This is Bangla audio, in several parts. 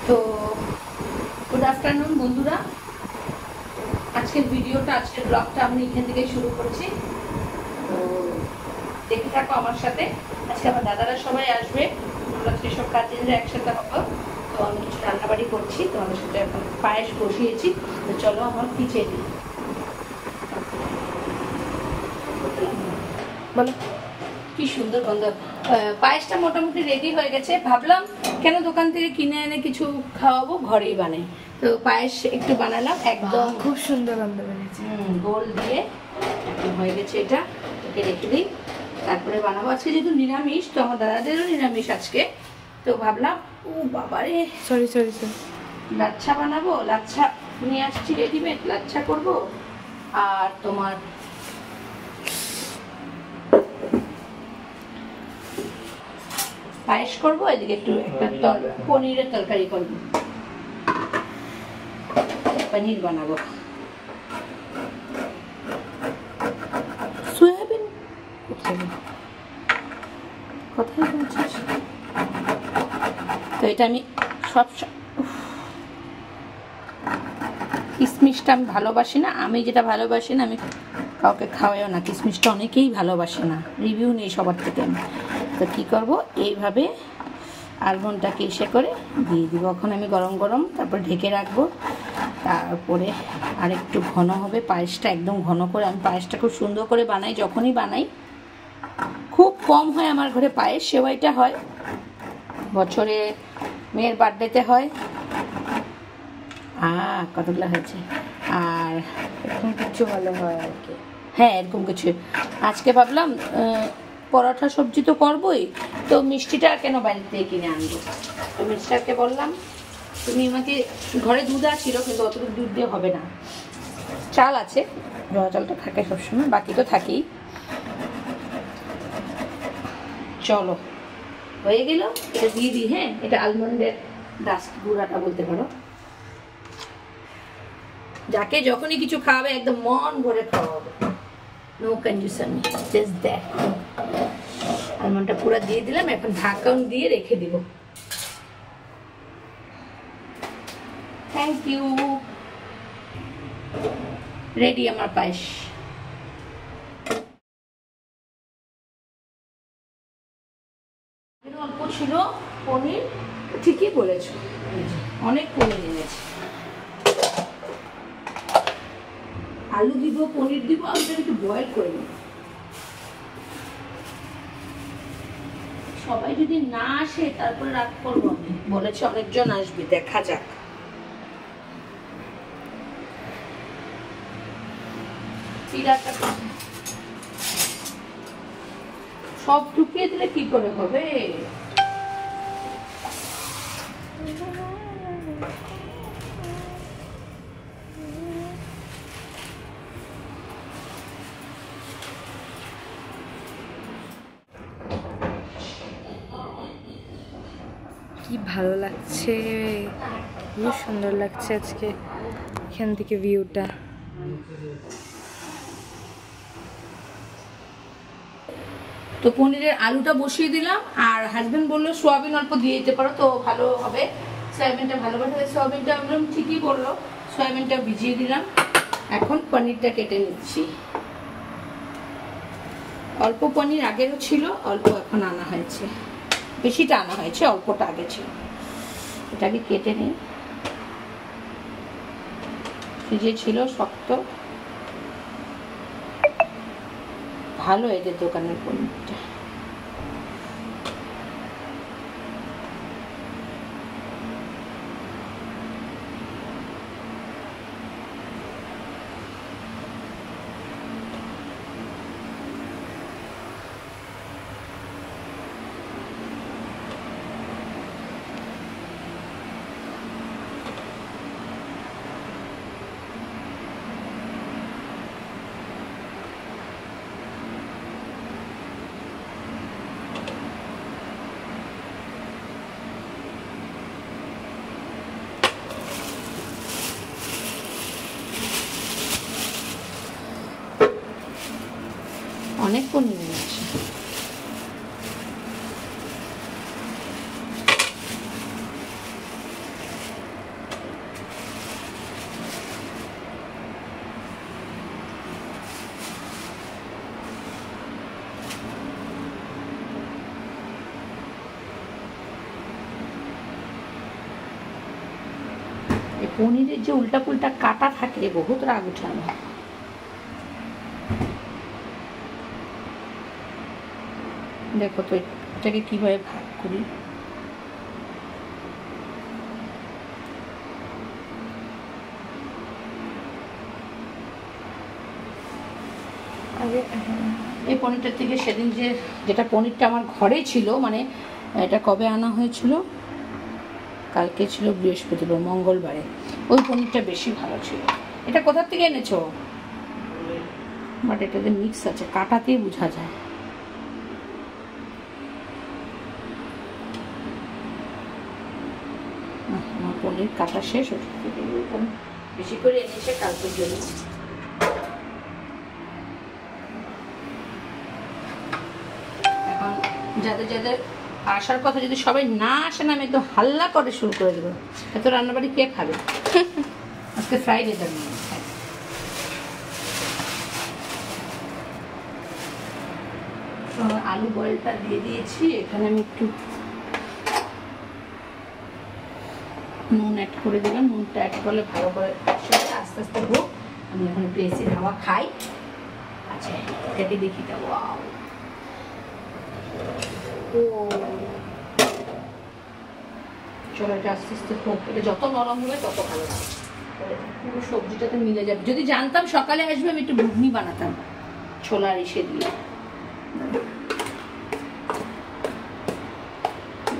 তো গুড আফটারনুন বন্ধুরা, আজকের ব্লগটা আমি এখান থেকে শুরু করছি। তো দেখে থাকো আমার সাথে। আজকে আমার দাদারা সবাই আসবে, আমরা সেসব কাজিনরা একসাথে হবো। তো আমি কিছু রান্নাবাড়ি করছি, তোমাদের সাথে এখন পায়েস বসিয়েছি। তো চলো আমার কিচেনে। বলো, কি সুন্দর গন্ধ। পায়েসটা মোটামুটি রেডি হয়ে গেছে। ভাবলাম কেন দোকান থেকে কিনে এনে কিছু খাওয়াবো, ঘরেই বানাই। তো পায়েস একটু বানালাম, একদম খুব সুন্দর গন্ধ বেরিয়েছে। গোল দিয়ে একদম হয়ে গেছে। এটা একে রেখে দিই, তারপরে বানাবো। আজকে যেহেতু নিরামিষ, তো আমার দাদাদেরও নিরামিষ আজকে। তো ভাবলাম ও বাবারে, সরি লাচ্ছা বানাবো। লাচ্ছা নিয়ে আসছি রেডিমেড, লাচ্ছা করব। আর তোমার পায়েস করবো, এদিকে একটু একটা পনিরের তরকারি করবো, পনির বানাবো। সয়াবিন কোথায় পৌঁছেছ? তো এটা আমি সব কিশমিশটা আমি ভালোবাসি না। আমি যেটা ভালোবাসি না আমি কাউকে খাওয়াইও না। কিশমিশটা অনেকেই ভালোবাসে না, রিভিউ নেই সবার থেকে। আমি তো কী করবো, এইভাবে আলমন্ডটাকে ইসে করে দিয়ে দিব। এখন আমি গরম গরম তারপর ঢেকে রাখবো। তারপরে আর একটু ঘন হবে পায়েসটা, একদম ঘন করে। আমি পায়েসটা খুব সুন্দর করে বানাই, যখনই বানাই। খুব কম হয় আমার ঘরে পায়েস, সেওয়াইটা হয় বছরে, মেয়ের বার্থডেতে হয়। কতগুলো হয়েছে। আর এরকম কিছু ভালো হয় আর কি। হ্যাঁ, এরকম কিছু। আজকে ভাবলাম পরোটা সবজি তো করবোই, তো মিষ্টিটা কেন বাইরে থেকে কিনে আনবো। তো মিষ্টিটাকে বললাম, তুমি আমাকে, ঘরে দুধ ছিল কিন্তু অতটুকু দুধ দিয়ে হবে না। চাল আছে, জয়া চালটা থাকে সবসময়, বাকি তো থাকেই। চলো, হয়ে গেল। এটা দিয়ে দিই। হ্যাঁ, এটা আলমন্ডের ডাস্ট গুঁড়াটা বলতে পারো। যাকে যখনই কিছু খাওয়াবে একদম মন ভরে খাওয়াবে, নো কন্ডিশন, জাস্ট দ্যাট। আলমন্ডটা পুরো দিয়ে দিলাম, এখন ঢাকন দিয়ে রেখে দিব। Thank you. রেডি আমার পায়েস। অল্প ছিল পনির, ঠিকই বলেছ, অনেক পনির এনেছি। আলু দিব, পনির দিব, আলুটা একটু বয়েল করে নিব। সবাই যদি না আসে তারপরে রাত করবো। আমি বলেছি অনেকজন আসবে, দেখা যাক। সব ঢুকিয়ে দিলে কি করে হবে? কি ভালো লাগছে, খুব সুন্দর লাগছে আজকে এখান থেকে ভিউটা। তো পনিরের আলুটা বসিয়ে দিলাম, আর হাজবেন্ড বললো সোয়াবিন অল্প দিয়ে দিতে পারো, তো ভালো হবে। সয়াবিনটা ভালোভাবে, সোয়াবিনটা আমরা ঠিকই বললো। সয়াবিনটা ভিজিয়ে দিলাম, এখন পনিরটা কেটে নিচ্ছি। অল্প পনির আগেরও ছিল, অল্প এখন আনা হয়েছে। বেশিটা আনা হয়েছে, অল্পটা আগে ছিল। এটাকে কেটে নিই। ফ্রিজে ছিল শক্ত, ভালো এদের দোকানের পনিরটা। অনেক পনির এনেছি। এই পনিরের যে উল্টা পুল্টা কাটা থাকে বহুত রাগ উঠানো। দেখো তো এটাকে কীভাবে ভাগ করি। এই পনিরটার থেকে সেদিন যেটা পনিরটা আমার ঘরে ছিল, মানে এটা কবে আনা হয়েছিল, কালকে ছিল বৃহস্পতিবার, মঙ্গলবারে, ওই পনিরটা বেশি ভালো ছিল। এটা কোথা থেকে এনেছো? বাট এটাতে মিক্স আছে, কাটাতেই বোঝা যায়। আমার পনির কাটা শেষ, ওটা থেকে বেশি করে এনেছে কালকের জন্য। এখন যাদের যাদের আসার কথা, যদি সবাই না আসেন আমি একদম হাল্লা করে শুরু করে দেবো। এত রান্নাবাড়ি কে খাবে? আজকে ফ্রাইডে যাবে। আলু বয়েলটা দিয়ে দিয়েছি, এখানে আমি একটু নুন অ্যাড করে দিলাম। নুনটা অ্যাড করলে ভালো করে আস্তে আস্তে হোক। আমি এখন একটু এসির হাওয়া খাই। আচ্ছা এটাকে দেখি দেবো। চলো এটা আস্তে আস্তে হোক। এটা যত নরম হবে তত ভালো লাগে, পুরো সবজিটাতে মিলে যাবে। যদি জানতাম সকালে আসবে আমি একটু ঘুগনি বানাতাম ছোলার ইসে দিয়ে।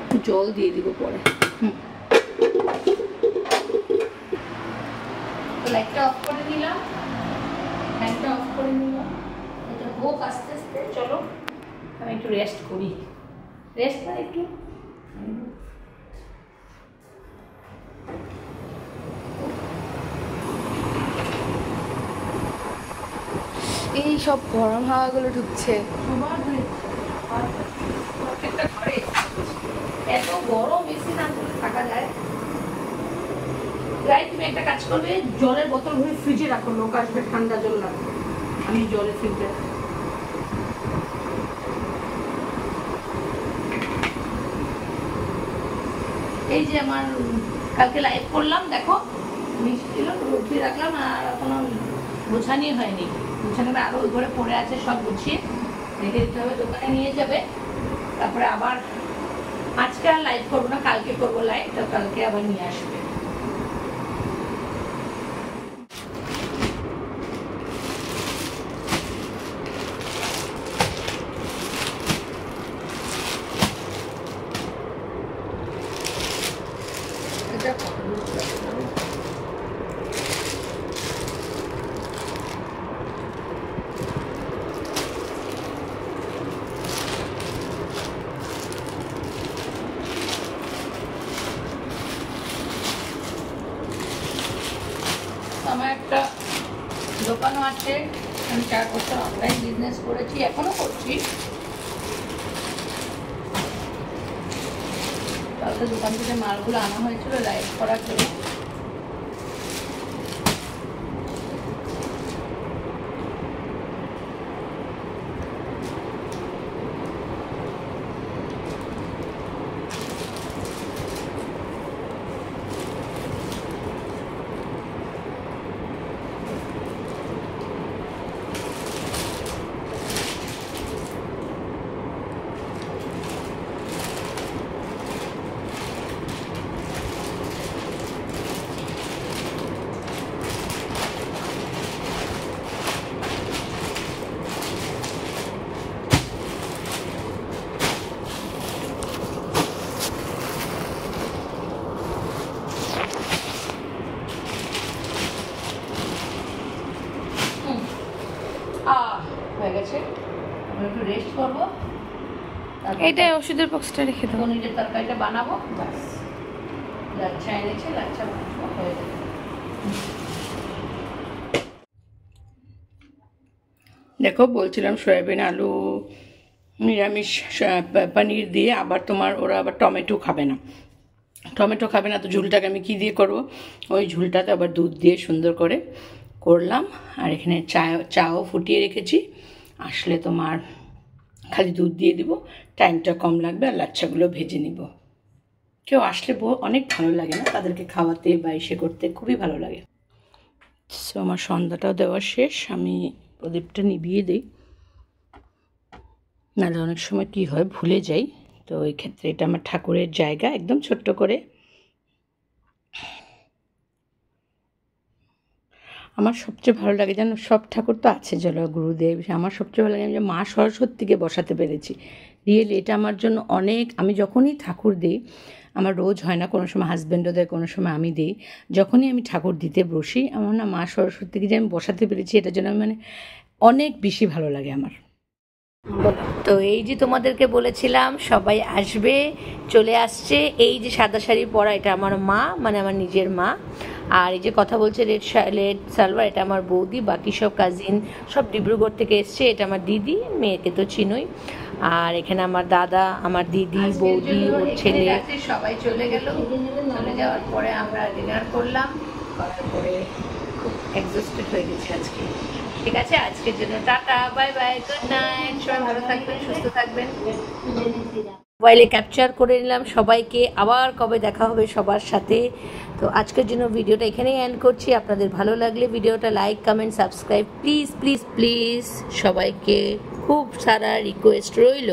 একটু জল দিয়ে দিব পরে। লাইটটা অফ করে নিলাম, ফ্যানটা অফ করে নিলাম। এটা হোক আস্তে আস্তে। চলো আমি একটু রেস্ট করি। রেস্ট না একটু এই সব গরম হাওয়াগুলো ঢুকছে প্রত্যেকটা ঘরে। এত গরম এসি না থাকা যায়। তুমি একটা কাজ করবে, জলের বোতল ভরে ফ্রিজে রাখো, লোক আসবে ঠান্ডা জল রাখো। আমি জলে ফিল্টার এই যে আমার কালকে লাইভ করলাম, দেখো 20 কিলো রুটি রাখলাম, আর এখনো গোছানি হয়নি। গোছানোটা আরো ওই ঘরে পড়ে আছে, সব গুছিয়ে রেখে দিতে হবে। দোকানে নিয়ে যাবে, তারপরে আবার আজকে আর লাইভ করবো না, কালকে করবো লাইভ। তো কালকে আবার নিয়ে আসবে। আমার একটা দোকানও আছে, আমি 4 বছর অনলাইন বিজনেস করেছি, এখনো করছি। কালকে দোকান থেকে মালগুলো আনা হয়েছিল লাইভ করার জন্য। হয়ে গেছে, একটু রেস্ট করবো। এইটাই ওষুধের বক্সটা রেখে দাও। পনিরের তরকারিটা বানাবো, ব্যাস। লাচ্ছা এনেছে, লাচ্ছা বানাবো, হয়ে যাবে। দেখো বলছিলাম সয়াবিন আলু নিরামিষ পনির দিয়ে, আবার তোমার ওরা আবার টমেটো খাবে না। টমেটো খাবে না তো ঝুলটাকে আমি কী দিয়ে করবো? ওই ঝুলটাতে আবার দুধ দিয়ে সুন্দর করে করলাম। আর এখানে চাও ফুটিয়ে রেখেছি, আসলে তোমার খালি দুধ দিয়ে দিব, টাইমটা কম লাগবে, আর লাচ্ছাগুলো ভেজে নিব। কেউ আসলে অনেক ভালো লাগে না, তাদেরকে খাওয়াতে বা এসে করতে খুবই ভালো লাগে। সো আমার সন্ধ্যাটাও দেওয়া শেষ, আমি প্রদীপটা নিভিয়ে দিই, নাহলে অনেক সময় কী হয় ভুলে যাই। তো এই ক্ষেত্রে এটা আমার ঠাকুরের জায়গা, একদম ছোট্ট করে। আমার সবচেয়ে ভালো লাগে যেন, সব ঠাকুর তো আছে জল গুরুদেব, আমার সবচেয়ে ভালো লাগে যে মা সরস্বতীকে বসাতে পেরেছি। রিয়েলি এটা আমার জন্য অনেক, আমি যখনই ঠাকুর দিই, আমার রোজ হয় না, কোনো সময় হাজব্যান্ডও দেয়, কোনো সময় আমি দিই, যখনই আমি ঠাকুর দিতে বসি আমার না মা সরস্বতীকে যে আমি বসাতে পেরেছি এটার জন্য মানে অনেক বেশি ভালো লাগে আমার। তো এই যে তোমাদেরকে বলেছিলাম সবাই আসবে, চলে আসছে। এই যে সাদা শাড়ি পরা এটা আমার মা, মানে আমার নিজের মা। আর এই যে কথা বলছে রেড সালোয়ার, এটা আমার বৌদি। বাকি সব কাজিন সব ডিব্রুগড় থেকে এসছে। এটা আমার দিদি, মেয়েকে তো চিনোই। আর এখানে আমার দাদা, আমার দিদি, বৌদি, ওর ছেলে সবাই চলে গেল। চলে যাওয়ার পরে আমরা ডিনার করলাম, করার পরে খুব এক্সস্টেড হয়ে গেছে আজকে। ঠিক আছে, আজকের জন্য tata, bye bye, good night. সবাই ভালো থাকবেন, সুস্থ থাকবেন। মোবাইলে ক্যাপচার করে নিলাম সবাইকে, আবার কবে দেখা হবে সবার সাথে। তো আজকের জন্য ভিডিওটা এখানেই এন্ড করছি। আপনাদের ভালো লাগলে ভিডিওটা like, comment, subscribe please please please. সবাইকে খুব সারা রিকোয়েস্ট রইল।